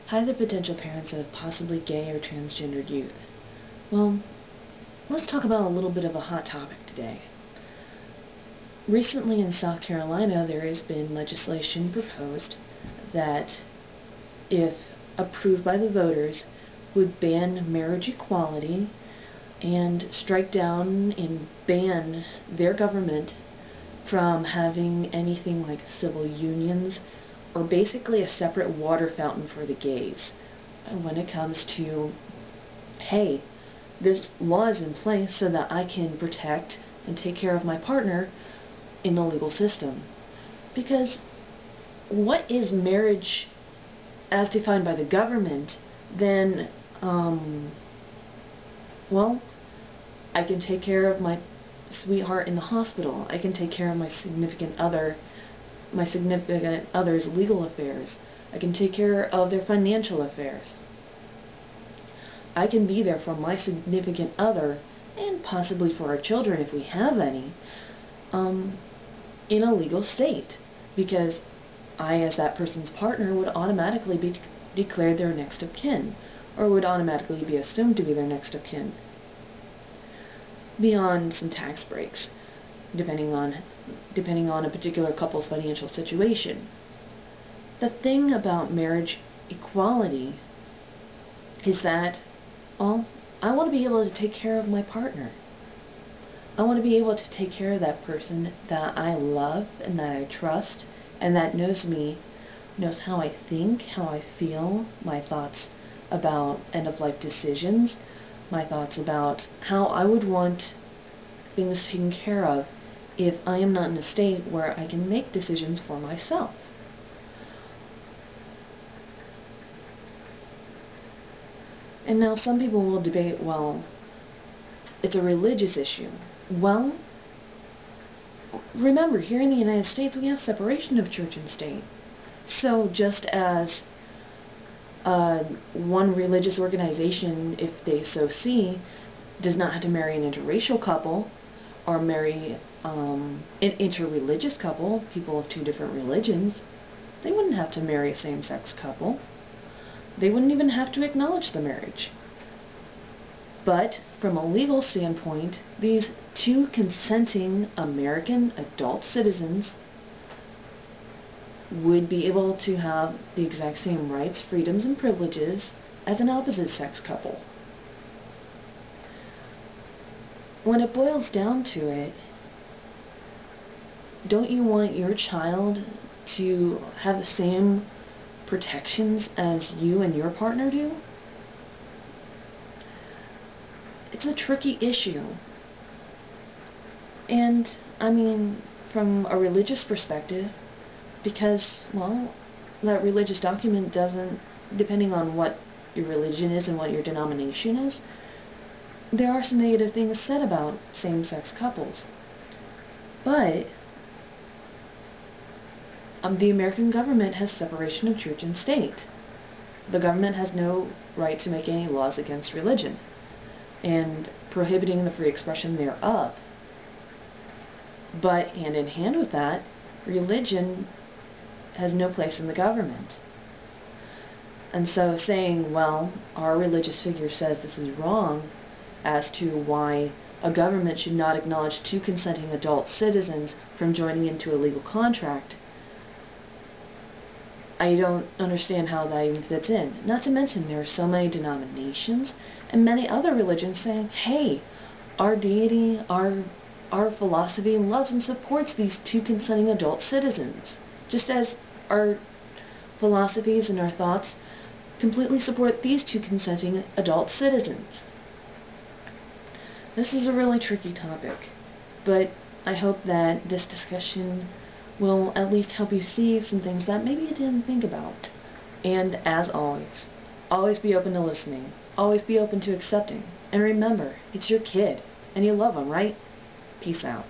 Hi there, potential parents of possibly gay or transgendered youth. Well, let's talk about a little bit of a hot topic today. Recently in South Carolina, there has been legislation proposed that, if approved by the voters, would ban marriage equality and strike down and ban their government from having anything like civil unions or basically a separate water fountain for the gays when it comes to, hey, this law is in place so that I can protect and take care of my partner in the legal system. Because what is marriage as defined by the government? Then, well, I can take care of my sweetheart in the hospital. I can take care of my significant other's legal affairs. I can take care of their financial affairs. I can be there for my significant other, and possibly for our children if we have any, in a legal state, because I, as that person's partner, would automatically be declared their next of kin, or would automatically be assumed to be their next of kin, beyond some tax breaks, depending on a particular couple's financial situation. The thing about marriage equality is that, well, I want to be able to take care of my partner. I want to be able to take care of that person that I love and that I trust and that knows me, knows how I think, how I feel, my thoughts about end-of-life decisions, my thoughts about how I would want things taken care of if I am not in a state where I can make decisions for myself. And now some people will debate, well, it's a religious issue. Well, remember, here in the United States we have separation of church and state. So just as one religious organization, if they so see, does not have to marry an interracial couple or marry an interreligious couple, people of two different religions, they wouldn't have to marry a same-sex couple. They wouldn't even have to acknowledge the marriage. But from a legal standpoint, these two consenting American adult citizens would be able to have the exact same rights, freedoms, and privileges as an opposite-sex couple. When it boils down to it, don't you want your child to have the same protections as you and your partner do? It's a tricky issue. And, I mean, from a religious perspective, because, well, that religious document doesn't, depending on what your religion is and what your denomination is, there are some negative things said about same-sex couples. But the American government has separation of church and state. The government has no right to make any laws against religion and prohibiting the free expression thereof. But hand in hand with that, religion has no place in the government. And so saying, well, our religious figure says this is wrong as to why a government should not acknowledge two consenting adult citizens from joining into a legal contract, I don't understand how that even fits in. Not to mention there are so many denominations and many other religions saying, hey, our deity, our philosophy loves and supports these two consenting adult citizens, just as our philosophies and our thoughts completely support these two consenting adult citizens. This is a really tricky topic, but I hope that this discussion will at least help you see some things that maybe you didn't think about. And as always be open to listening. Always be open to accepting. And remember, it's your kid, and you love them, right? Peace out.